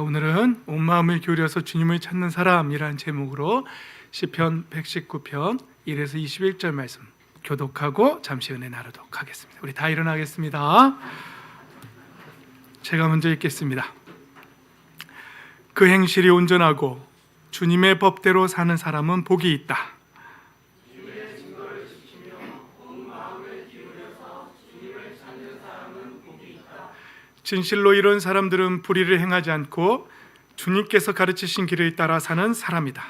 오늘은 온 마음을 기울여서 주님을 찾는 사람이라는 제목으로 시편 119편 1에서 21절 말씀 교독하고 잠시 은혜 나누도록 하겠습니다. 우리 다 일어나겠습니다. 제가 먼저 읽겠습니다. 그 행실이 온전하고 주님의 법대로 사는 사람은 복이 있다. 진실로 이런 사람들은 불의를 행하지 않고 주님께서 가르치신 길을 따라 사는 사람이다.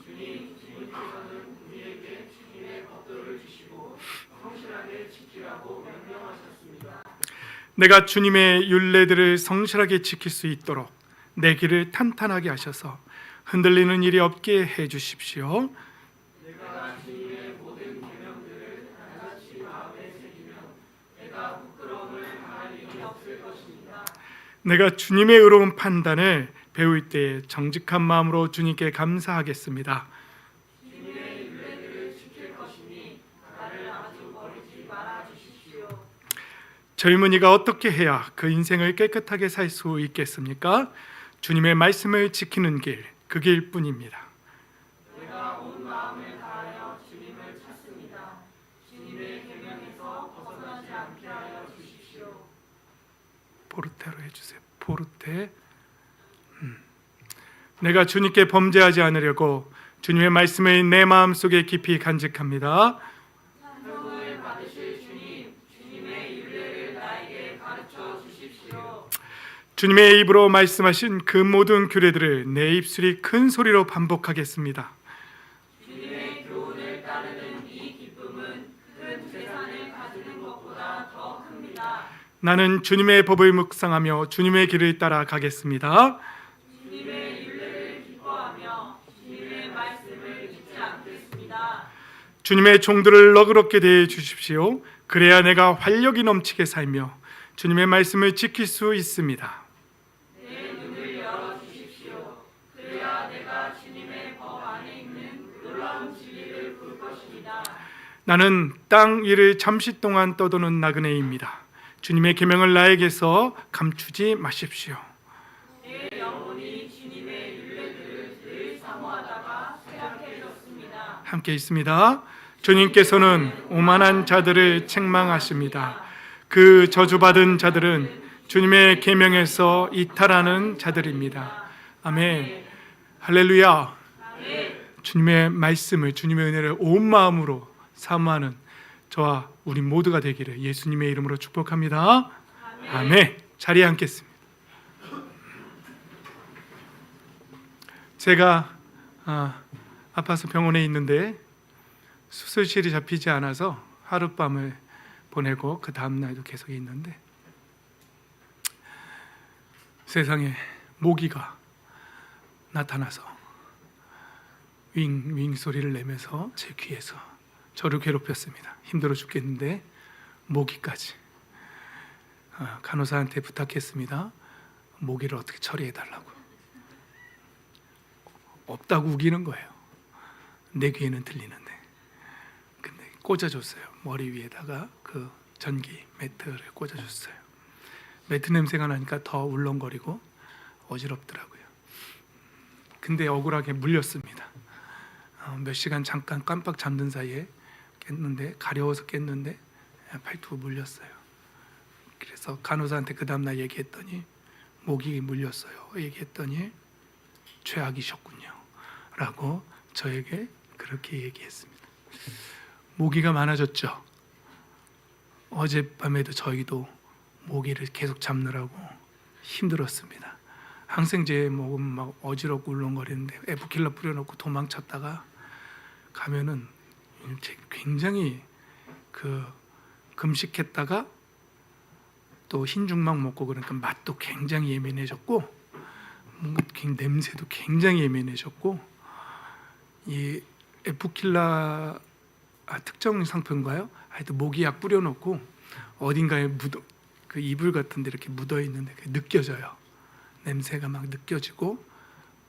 주님께서는 우리에게 주님의 법도를 주시고 성실하게 지키라고 명령하셨습니다. 내가 주님의 율례들을 성실하게 지킬 수 있도록 내 길을 탄탄하게 하셔서 흔들리는 일이 없게 해 주십시오. 내가 주님의 모든 계명들을 낱낱이 마음에 새기면 내가 부끄러움을 당할 일이 없을 것입니다. 내가 주님의 의로운 판단을 배울 때에 정직한 마음으로 주님께 감사하겠습니다. 주님의 율례들을 지킬 것이니 나를 아주 버리지 말아 주십시오. 젊은이가 어떻게 해야 그 인생을 깨끗하게 살 수 있겠습니까? 주님의 말씀을 지키는 길, 그 길뿐입니다. 내가 온 마음을 다하여 주님을 찾습니다. 주님의 계명에서 벗어나지 않게 하여 주십시오. 포르테로 해주세요. 포르테. 내가 주님께 범죄하지 않으려고 주님의 말씀을 내 마음속에 깊이 간직합니다. 찬송을 받으실 주님, 주님의 율례를 나에게 가르쳐 주십시오. 주님의 입으로 말씀하신 그 모든 규례들을 내 입술이 큰 소리로 반복하겠습니다. 주님의 교훈을 따르는 이 기쁨은 큰 재산을 가지는 것보다 더 큽니다. 나는 주님의 법을 묵상하며 주님의 길을 따라 가겠습니다. 주님의 율례를 기뻐하며 주님의 말씀을 잊지 않겠습니다. 주님의 종들을 너그럽게 대해 주십시오. 그래야 내가 활력이 넘치게 살며 주님의 말씀을 지킬 수 있습니다. 내 눈을 열어 주십시오. 그래야 내가 주님의 법 안에 있는 놀라운 진리를 볼 것입니다. 나는 땅 위를 잠시 동안 떠도는 나그네입니다. 주님의 계명을 나에게서 감추지 마십시오. 내 영혼이 주님의 율례들을 늘 사모하다가 쇠약해졌습니다. 함께 있습니다. 주님께서는 오만한 자들을 책망하십니다. 그 저주받은 자들은 주님의 계명에서 이탈하는 자들입니다. 아멘. 할렐루야. 주님의 말씀을, 주님의 은혜를 온 마음으로 사모하는 저와 우리 모두가 되기를 예수님의 이름으로 축복합니다. 아멘. 자리에 앉겠습니다. 제가 아파서 병원에 있는데 수술실이 잡히지 않아서 하룻밤을 보내고 그 다음 날도 계속 있는데 세상에 모기가 나타나서 윙윙 소리를 내면서 제 귀에서 저를 괴롭혔습니다. 힘들어 죽겠는데 모기까지. 간호사한테 부탁했습니다. 모기를 어떻게 처리해달라고. 없다고 우기는 거예요. 내 귀에는 들리는데. 근데 꽂아줬어요. 머리 위에다가 그 전기 매트를 꽂아줬어요. 매트 냄새가 나니까 더 울렁거리고 어지럽더라고요. 근데 억울하게 물렸습니다. 몇 시간 잠깐 깜빡 잠든 사이에 깼는데, 가려워서 깼는데 팔뚝 물렸어요. 그래서 간호사한테 그 다음날 얘기했더니 모기 물렸어요. 얘기했더니 최악이셨군요 라고 저에게 그렇게 얘기했습니다. 모기가 많아졌죠. 어젯밤에도 저희도 모기를 계속 잡느라고 힘들었습니다. 항생제 먹으면 막 어지럽고 울렁거리는데 에프킬러 뿌려놓고 도망쳤다가 가면은 굉장히 금식했다가 또 흰죽막 먹고 그러니까 맛도 굉장히 예민해졌고 뭔가 냄새도 굉장히 예민해졌고 이 에프킬라 특정 상표인가요? 하여튼 모기약 뿌려놓고 어딘가에 그 이불 같은데 이렇게 묻어 있는데 느껴져요. 냄새가 막 느껴지고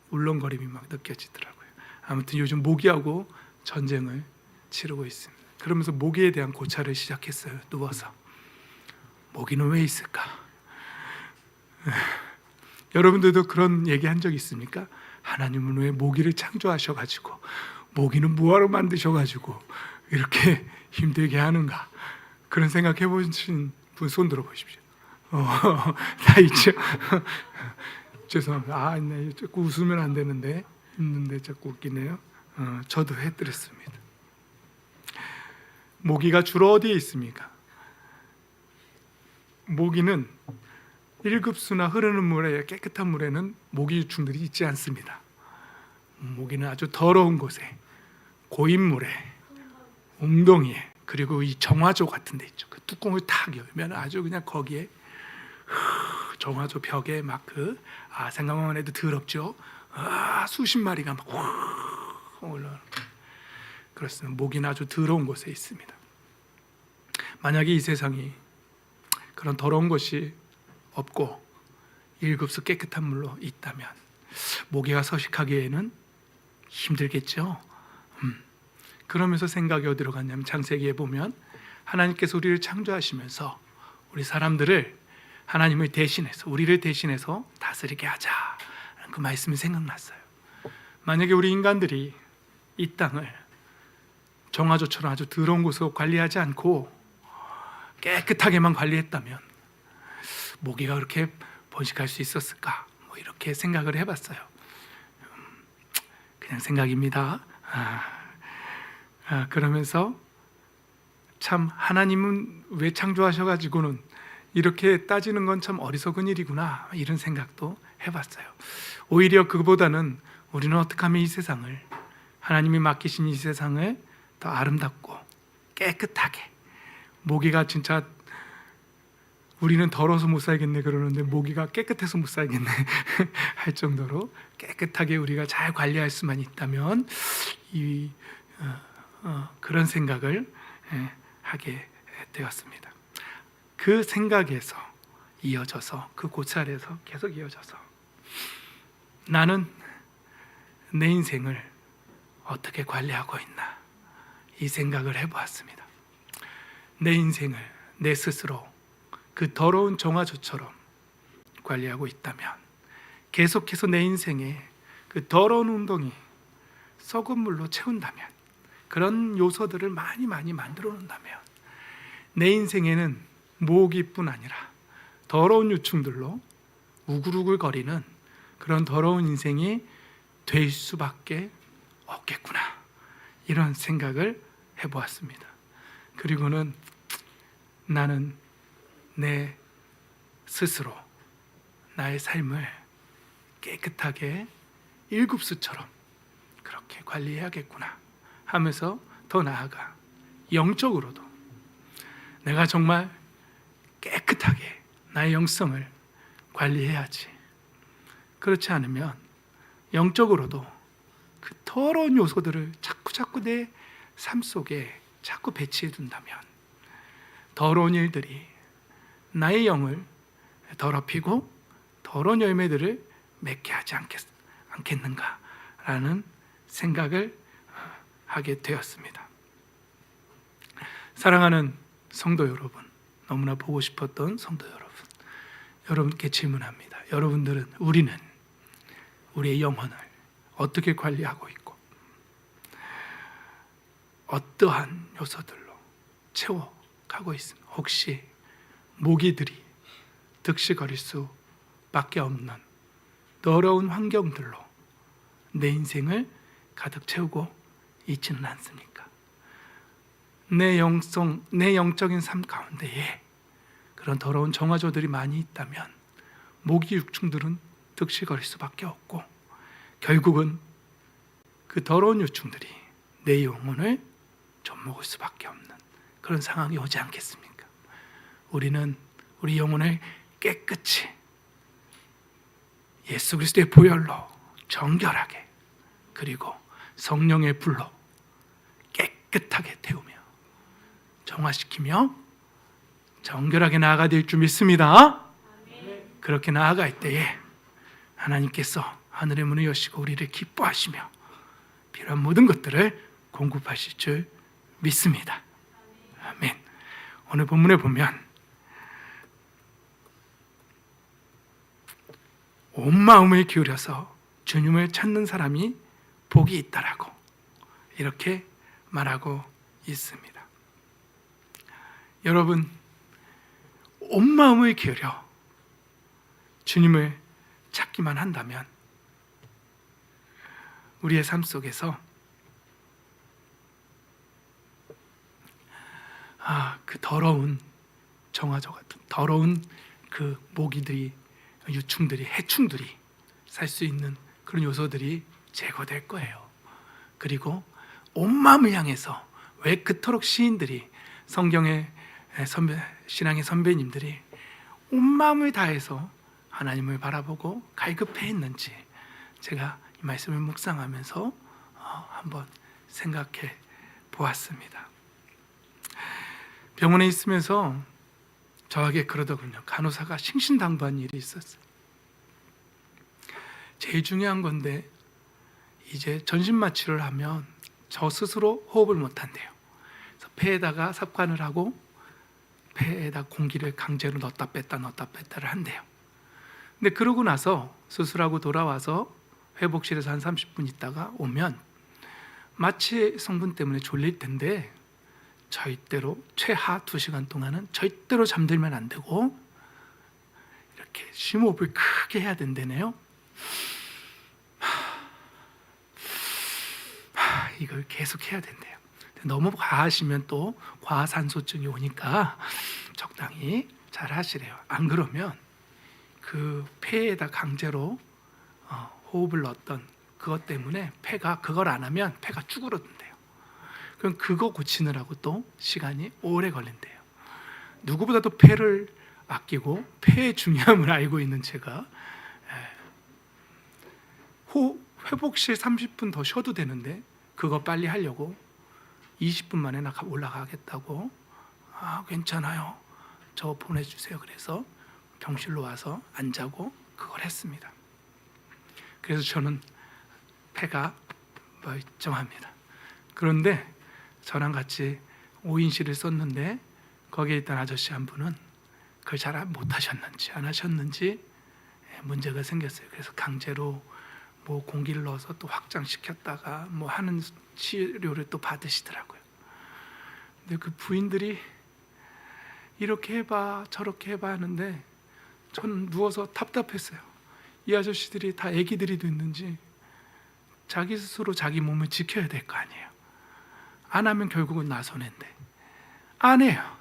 울렁거림이 막 느껴지더라고요. 아무튼 요즘 모기하고 전쟁을 치르고 있습니다. 그러면서 모기에 대한 고찰을 시작했어요. 누워서 모기는 왜 있을까? 여러분들도 그런 얘기한 적 있습니까? 하나님은 왜 모기를 창조하셔가지고 모기는 뭐하러 만드셔가지고 이렇게 힘들게 하는가? 그런 생각해 보신 분 손 들어 보십시오. 다 있죠. 죄송합니다. 네, 자꾸 웃으면 안 되는데 있는데 자꾸 웃기네요. 저도 해드렸습니다. 모기가 주로 어디에 있습니까? 모기는 1급수나 흐르는 물에, 깨끗한 물에는 모기 유충들이 있지 않습니다. 모기는 아주 더러운 곳에, 고인물에, 웅덩이에, 그리고 이 정화조 같은 데 있죠. 그 뚜껑을 탁 열면 아주 그냥 거기에 정화조 벽에 막 생각만 해도 더럽죠. 수십 마리가 막 올라오는. 그렇습니다. 모기는 아주 더러운 곳에 있습니다. 만약에 이 세상이 그런 더러운 것이 없고 1급수 깨끗한 물로 있다면 모기가 서식하기에는 힘들겠죠. 그러면서 생각이 어디로 갔냐면 창세기에 보면 하나님께서 우리를 창조하시면서 우리 사람들을 하나님을 대신해서, 우리를 대신해서 다스리게 하자라는 그 말씀이 생각났어요. 만약에 우리 인간들이 이 땅을 정화조처럼 아주 더러운 곳으로 관리하지 않고 깨끗하게만 관리했다면 모기가 그렇게 번식할 수 있었을까? 이렇게 생각을 해봤어요. 그냥 생각입니다. 그러면서 참 하나님은 왜 창조하셔가지고는 이렇게 따지는 건 참 어리석은 일이구나, 이런 생각도 해봤어요. 오히려 그보다는 우리는 어떻게 하면 이 세상을, 하나님이 맡기신 이 세상을 더 아름답고 깨끗하게, 모기가 진짜 우리는 더러워서 못 살겠네 그러는데 모기가 깨끗해서 못 살겠네 할 정도로 깨끗하게 우리가 잘 관리할 수만 있다면 그런 생각을 하게 되었습니다. 그 생각에서 이어져서, 그 고찰에서 계속 이어져서 나는 내 인생을 어떻게 관리하고 있나, 이 생각을 해보았습니다. 내 인생을 내 스스로 그 더러운 정화조처럼 관리하고 있다면, 계속해서 내 인생에 그 더러운 웅덩이, 썩은 물로 채운다면, 그런 요소들을 많이 만들어 놓는다면 내 인생에는 모기뿐 아니라 더러운 유충들로 우글우글거리는 그런 더러운 인생이 될 수밖에 없겠구나, 이런 생각을 해보았습니다. 그리고는 나는 내 스스로 나의 삶을 깨끗하게 1급수처럼 그렇게 관리해야겠구나 하면서 더 나아가 영적으로도 내가 정말 깨끗하게 나의 영성을 관리해야지. 그렇지 않으면 영적으로도 그 더러운 요소들을 자꾸 내 삶 속에 자꾸 배치해 둔다면 더러운 일들이 나의 영을 더럽히고 더러운 열매들을 맺게 하지 않겠는가라는 생각을 하게 되었습니다. 사랑하는 성도 여러분, 너무나 보고 싶었던 성도 여러분, 여러분께 질문합니다. 우리는 우리의 영혼을 어떻게 관리하고 있고 어떠한 요소들로 채워가고 있습니다. 혹시 모기들이 득실거릴 수밖에 없는 더러운 환경들로 내 인생을 가득 채우고 있지는 않습니까? 내 영적인 삶 가운데에 그런 더러운 정화조들이 많이 있다면 모기 유충들은 득실거릴 수밖에 없고, 결국은 그 더러운 유충들이 내 영혼을 좀먹을 수밖에 없는 그런 상황이 오지 않겠습니까? 우리는 우리 영혼을 깨끗이 예수 그리스도의 보혈로 정결하게, 그리고 성령의 불로 깨끗하게 태우며 정화시키며 정결하게 나아가야 될 줄 믿습니다. 그렇게 나아갈 때에 하나님께서 하늘의 문을 여시고 우리를 기뻐하시며 필요한 모든 것들을 공급하실 줄 믿습니다. 아멘. 오늘 본문에 보면 온 마음을 기울여서 주님을 찾는 사람이 복이 있다라고 이렇게 말하고 있습니다. 여러분, 온 마음을 기울여 주님을 찾기만 한다면 우리의 삶 속에서 그 더러운 정화조 같은 더러운 그 모기들이, 유충들이, 해충들이 살 수 있는 그런 요소들이 제거될 거예요. 그리고 온 마음을 향해서, 왜 그토록 시인들이, 성경의 신앙의 선배님들이 온 마음을 다해서 하나님을 바라보고 갈급해했는지 제가 이 말씀을 묵상하면서 한번 생각해 보았습니다. 병원에 있으면서 저에게 그러더군요. 간호사가 신신당부한 일이 있었어요. 제일 중요한 건데 이제 전신마 치료를 하면 저 스스로 호흡을 못한대요. 그래서 폐에다가 삽관을 하고 폐에다 공기를 강제로 넣었다 뺐다를 한대요. 근데 그러고 나서 수술하고 돌아와서 회복실에서 한 30분 있다가 오면 마취 성분 때문에 졸릴 텐데 절대로 최하 2시간 동안은 절대로 잠들면 안 되고 이렇게 심호흡을 크게 해야 된다네요. 이걸 계속 해야 된대요. 너무 과하시면 또 과산소증이 오니까 적당히 잘 하시래요. 안 그러면 그 폐에다 강제로 호흡을 넣었던 그것 때문에 폐가, 그걸 안 하면 폐가 쭈그러든대요. 그럼 그거 고치느라고 또 시간이 오래 걸린대요. 누구보다도 폐를 아끼고 폐의 중요함을 알고 있는 제가 회복실 30분 더 쉬어도 되는데 그거 빨리 하려고 20분 만에 나 올라가겠다고, 괜찮아요, 저 보내주세요. 그래서 병실로 와서 안 자고 그걸 했습니다. 그래서 저는 폐가 멀쩡합니다. 그런데 저랑 같이 5인실을 썼는데 거기에 있던 아저씨 한 분은 그걸 잘 못하셨는지 안 하셨는지 문제가 생겼어요. 그래서 강제로 뭐 공기를 넣어서 또 확장시켰다가 뭐 하는 치료를 또 받으시더라고요. 근데 그 부인들이 이렇게 해봐 저렇게 해봐 하는데 저는 누워서 답답했어요. 이 아저씨들이 다 애기들이 됐는지 자기 스스로 자기 몸을 지켜야 될 거 아니에요. 안 하면 결국은 나 손해인데 안 해요.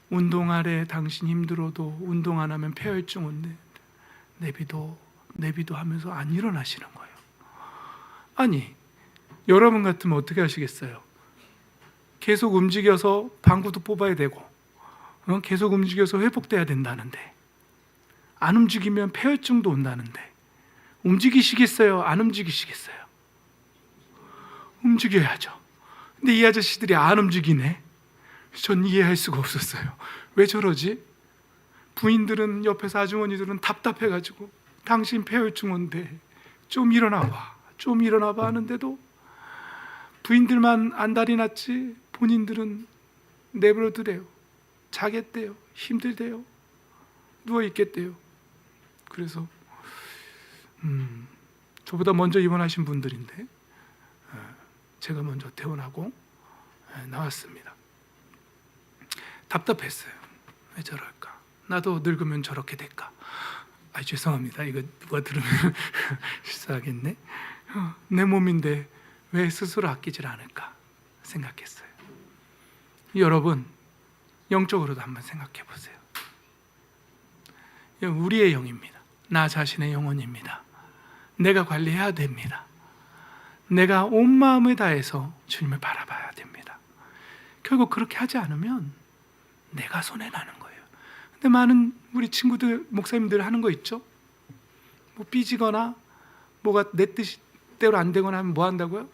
운동하래, 당신 힘들어도 운동 안 하면 폐혈증 온대. 내비도 하면서 안 일어나시는 거예요. 아니, 여러분 같으면 어떻게 하시겠어요? 계속 움직여서 방구도 뽑아야 되고 계속 움직여서 회복돼야 된다는데 안 움직이면 폐혈증도 온다는데 움직이시겠어요? 안 움직이시겠어요? 움직여야죠. 근데 이 아저씨들이 안 움직이네. 전 이해할 수가 없었어요. 왜 저러지? 부인들은, 옆에서 아주머니들은 답답해가지고 당신 폐혈증 온대, 좀 일어나봐 좀 일어나봐 하는데도 부인들만 안달이 났지 본인들은 내버려두래요. 자겠대요. 힘들대요. 누워있겠대요. 그래서 저보다 먼저 입원하신 분들인데 제가 먼저 퇴원하고 나왔습니다. 답답했어요. 왜 저럴까? 나도 늙으면 저렇게 될까? 죄송합니다. 이거 누가 들으면 실수하겠네. 내 몸인데 왜 스스로 아끼질 않을까 생각했어요. 여러분, 영적으로도 한번 생각해 보세요. 우리의 영입니다. 나 자신의 영혼입니다. 내가 관리해야 됩니다. 내가 온 마음을 다해서 주님을 바라봐야 됩니다. 결국 그렇게 하지 않으면 내가 손해나는 거예요. 근데 많은 우리 친구들, 목사님들 하는 거 있죠? 뭐 삐지거나 뭐가 내 뜻대로 안 되거나 하면 뭐 한다고요?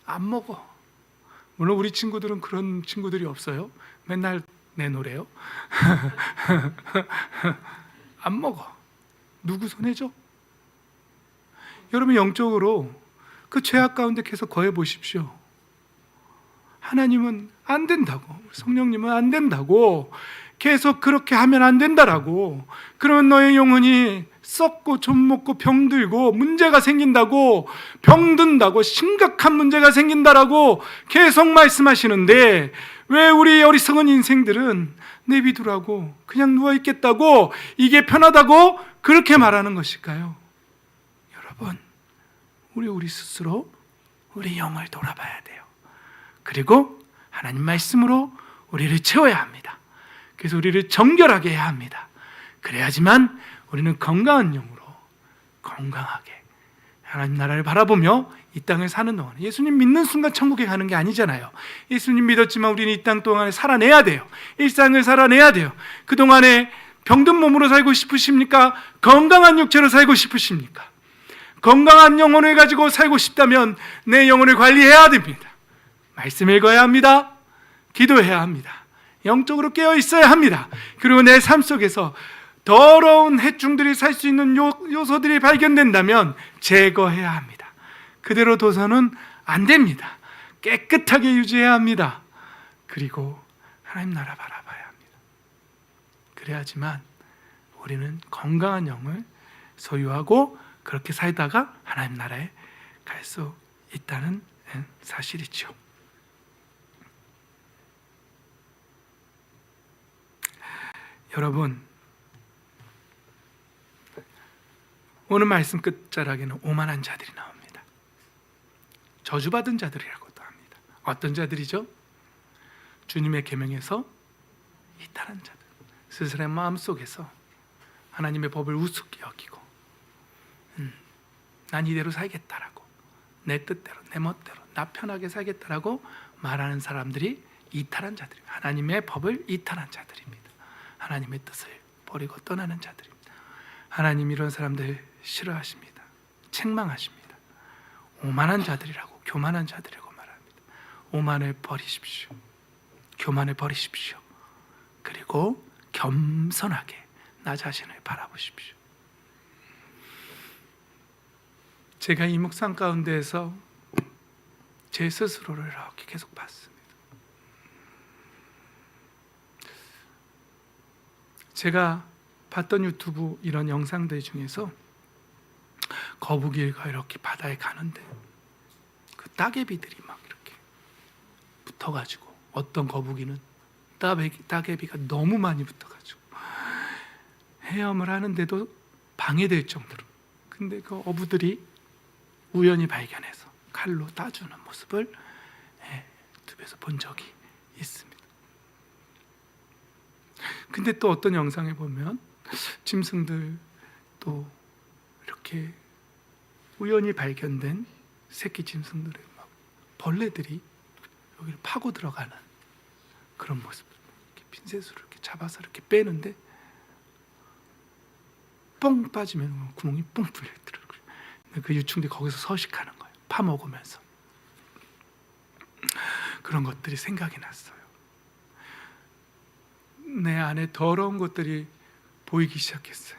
안 먹어. 물론 우리 친구들은 그런 친구들이 없어요. 맨날 내놓으래요. 안 먹어. 누구 손해죠? 여러분, 영적으로 그 죄악 가운데 계속 거해 보십시오. 하나님은 안 된다고, 성령님은 안 된다고 계속 그렇게 하면 안 된다라고. 그러면 너의 영혼이 썩고 좀먹고 병들고 문제가 생긴다고, 병든다고, 심각한 문제가 생긴다라고 계속 말씀하시는데, 왜 우리 어리석은 인생들은 내비두라고, 그냥 누워있겠다고, 이게 편하다고 그렇게 말하는 것일까요? 여러분, 우리 스스로 우리 영을 돌아봐야 돼요. 그리고 하나님 말씀으로 우리를 채워야 합니다. 그래서 우리를 정결하게 해야 합니다. 그래야지만 우리는 건강한 영으로 건강하게 하나님 나라를 바라보며 이 땅을 사는 동안, 예수님 믿는 순간 천국에 가는 게 아니잖아요. 예수님 믿었지만 우리는 이 땅 동안에 살아내야 돼요. 일상을 살아내야 돼요. 그동안에 병든 몸으로 살고 싶으십니까? 건강한 육체로 살고 싶으십니까? 건강한 영혼을 가지고 살고 싶다면 내 영혼을 관리해야 됩니다. 말씀 읽어야 합니다. 기도해야 합니다. 영적으로 깨어 있어야 합니다. 그리고 내 삶 속에서 더러운 해충들이 살 수 있는 요소들이 발견된다면 제거해야 합니다. 그대로 둬서는 안 됩니다. 깨끗하게 유지해야 합니다. 그리고 하나님 나라 바라봐야 합니다. 그래야지만 우리는 건강한 영을 소유하고 그렇게 살다가 하나님 나라에 갈 수 있다는 사실이죠. 여러분, 오늘 말씀 끝자락에는 오만한 자들이 나옵니다. 저주받은 자들이라고도 합니다. 어떤 자들이죠? 주님의 계명에서 이탈한 자들, 스스로의 마음속에서 하나님의 법을 우습게 여기고 난 이대로 살겠다라고, 내 뜻대로, 내 멋대로, 나 편하게 살겠다라고 말하는 사람들이 이탈한 자들입니다. 하나님의 법을 이탈한 자들입니다. 하나님의 뜻을 버리고 떠나는 자들입니다. 하나님 이런 사람들 싫어하십니다. 책망하십니다. 오만한 자들이라고, 교만한 자들이라고 말합니다. 오만을 버리십시오. 교만을 버리십시오. 그리고 겸손하게 나 자신을 바라보십시오. 제가 이 묵상 가운데에서 제 스스로를 이렇게 계속 봤습니다. 제가 봤던 유튜브 이런 영상들 중에서 거북이가 이렇게 바다에 가는데 그 따개비들이 막 이렇게 붙어가지고, 어떤 거북이는 따개비가 너무 많이 붙어가지고 헤엄을 하는데도 방해될 정도로, 근데 그 어부들이 우연히 발견해서 칼로 따주는 모습을 유튜브에서 본 적이 있습니다. 근데 또 어떤 영상에 보면 짐승들, 또 이렇게 우연히 발견된 새끼 짐승들의 막 벌레들이 여기를 파고 들어가는 그런 모습, 이렇게 핀셋으로 이렇게 잡아서 이렇게 빼는데 뻥 빠지면 구멍이 뻥 뚫려있더라고요. 그 유충들이 거기서 서식하는 거예요. 파먹으면서. 그런 것들이 생각이 났어요. 내 안에 더러운 것들이 보이기 시작했어요.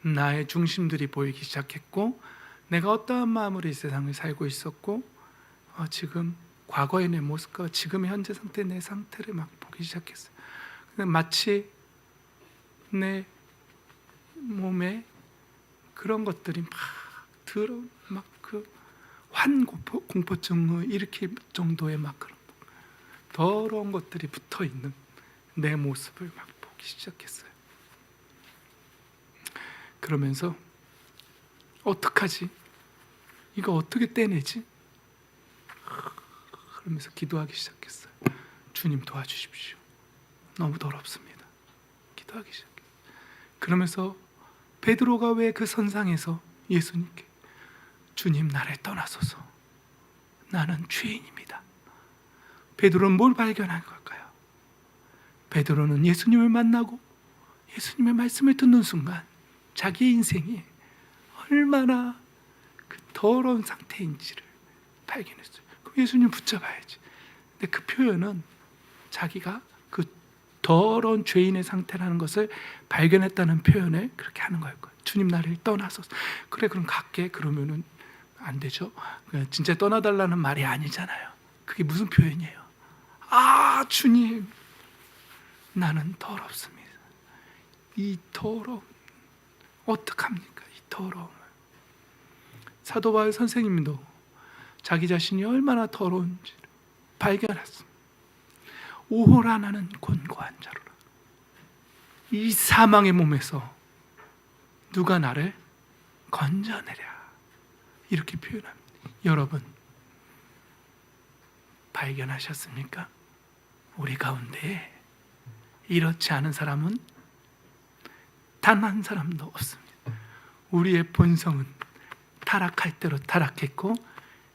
나의 중심들이 보이기 시작했고, 내가 어떠한 마음으로 이 세상을 살고 있었고, 지금 과거의 내 모습과 지금의 현재 상태, 내 상태를 막 보기 시작했어요. 마치 내 몸에 그런 것들이 막 더러운, 막 그 환공포증을 일으킬 정도의 막 그런 더러운 것들이 붙어 있는 내 모습을 막 보기 시작했어요. 그러면서 어떡하지? 이거 어떻게 떼내지? 그러면서 기도하기 시작했어요. 주님 도와주십시오. 너무 더럽습니다. 기도하기 시작했어요. 그러면서 베드로가 왜 그 선상에서 예수님께 주님 나를 떠나소서, 나는 죄인입니다. 베드로는 뭘 발견한 걸까요? 베드로는 예수님을 만나고 예수님의 말씀을 듣는 순간 자기의 인생이 얼마나 그 더러운 상태인지를 발견했어요. 그럼 예수님 붙잡아야지. 근데 그 표현은 자기가 그 더러운 죄인의 상태라는 것을 발견했다는 표현을 그렇게 하는 거예요. 주님 나를 떠나소서. 그래, 그럼 갈게. 그러면은 안 되죠. 진짜 떠나달라는 말이 아니잖아요. 그게 무슨 표현이에요? 아, 주님, 나는 더럽습니다. 이 더러움 어떡합니까? 이 더러움을. 사도 바울 선생님도 자기 자신이 얼마나 더러운지 발견했습니다. 오호라 나는 곤고한 자로라. 이 사망의 몸에서 누가 나를 건져내랴, 이렇게 표현합니다. 여러분 발견하셨습니까? 우리 가운데 이렇지 않은 사람은 단 한 사람도 없습니다. 우리의 본성은 타락할 대로 타락했고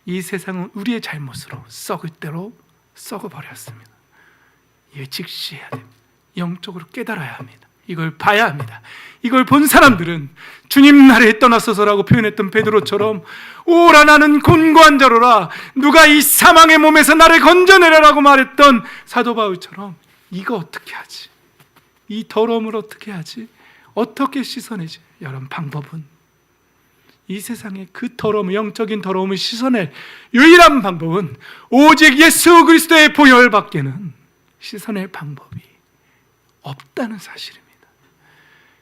이 세상은 우리의 잘못으로 썩을 대로 썩어버렸습니다. 이걸 직시해야 됩니다. 영적으로 깨달아야 합니다. 이걸 봐야 합니다. 이걸 본 사람들은 주님 나를 떠나서서라고 표현했던 베드로처럼 오라 나는 곤고한 자로라, 누가 이 사망의 몸에서 나를 건져내라라고 말했던 사도 바울처럼 이거 어떻게 하지? 이 더러움을 어떻게 하지? 어떻게 씻어내지? 여러분, 방법은 이 세상의 그 더러움, 영적인 더러움을 씻어낼 유일한 방법은 오직 예수 그리스도의 보혈밖에는 씻어낼 방법이 없다는 사실입니다.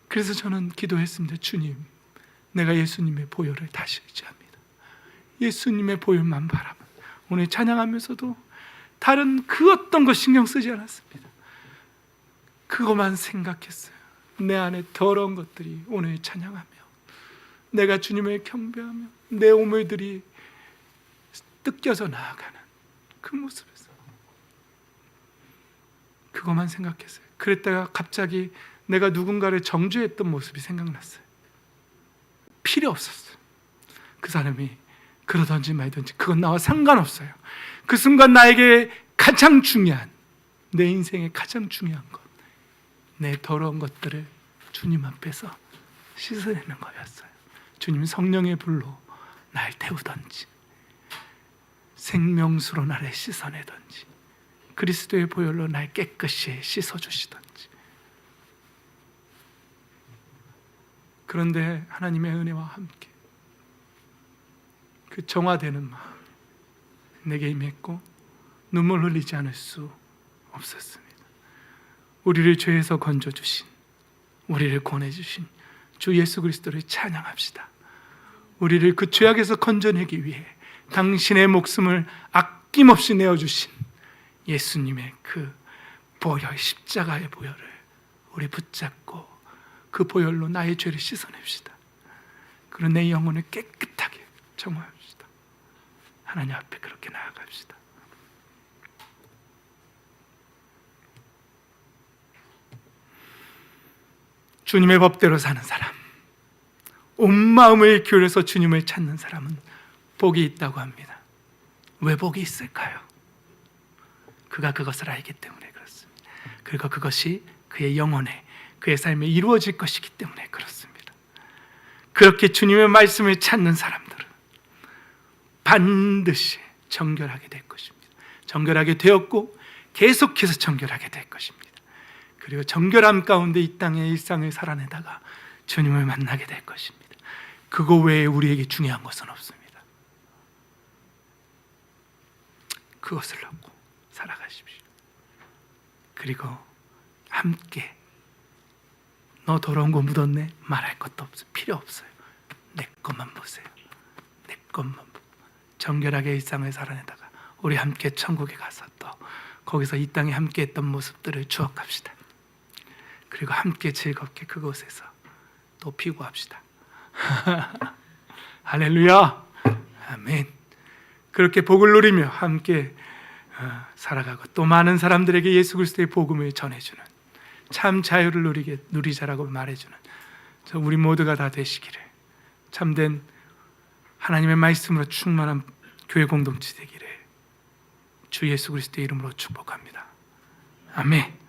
그래서 저는 기도했습니다. 주님, 내가 예수님의 보혈을 다시 의지합니다. 예수님의 보혈만 바라면. 오늘 찬양하면서도 다른 그 어떤 것 신경 쓰지 않았습니다. 그것만 생각했어요. 내 안에 더러운 것들이 오늘 찬양하며 내가 주님을 경배하며 내 오물들이 뜯겨져 나아가는 그 모습에서 그것만 생각했어요. 그랬다가 갑자기 내가 누군가를 정죄했던 모습이 생각났어요. 필요 없었어요. 그 사람이 그러든지 말든지 그건 나와 상관없어요. 그 순간 나에게 가장 중요한, 내 인생에 가장 중요한 것, 내 더러운 것들을 주님 앞에서 씻어내는 거였어요. 주님 성령의 불로 날 태우든지 생명수로 나를 씻어내든지 그리스도의 보혈로 날 깨끗이 씻어주시든지. 그런데 하나님의 은혜와 함께 그 정화되는 마음 내게 임했고 눈물 흘리지 않을 수 없었습니다. 우리를 죄에서 건져주신, 우리를 권해주신 주 예수 그리스도를 찬양합시다. 우리를 그 죄악에서 건져내기 위해 당신의 목숨을 아낌없이 내어주신 예수님의 그 보혈, 십자가의 보혈을 우리 붙잡고 그 보혈로 나의 죄를 씻어냅시다. 그리고 내 영혼을 깨끗하게 정화합시다. 하나님 앞에 그렇게 나아갑시다. 주님의 법대로 사는 사람, 온 마음을 기울여서 주님을 찾는 사람은 복이 있다고 합니다. 왜 복이 있을까요? 그가 그것을 알기 때문에 그렇습니다. 그리고 그것이 그의 영혼에, 그의 삶에 이루어질 것이기 때문에 그렇습니다. 그렇게 주님의 말씀을 찾는 사람들은 반드시 정결하게 될 것입니다. 정결하게 되었고 계속해서 정결하게 될 것입니다. 그리고 정결함 가운데 이 땅의 일상을 살아내다가 주님을 만나게 될 것입니다. 그거 외에 우리에게 중요한 것은 없습니다. 그것을 놓고 살아가십시오. 그리고 함께 너 더러운 거 묻었네? 말할 것도 없어요. 필요 없어요. 내 것만 보세요. 내 것만 보고 정결하게 일상을 살아내다가 우리 함께 천국에 가서 또 거기서 이 땅에 함께 했던 모습들을 추억합시다. 그리고 함께 즐겁게 그곳에서 또 피고합시다. 할렐루야, 아멘. 그렇게 복을 누리며 함께 살아가고 또 많은 사람들에게 예수 그리스도의 복음을 전해주는 참 자유를 누리자라고 말해주는 우리 모두가 다 되시기를, 참된 하나님의 말씀으로 충만한 교회 공동체 되기를 주 예수 그리스도의 이름으로 축복합니다. 아멘.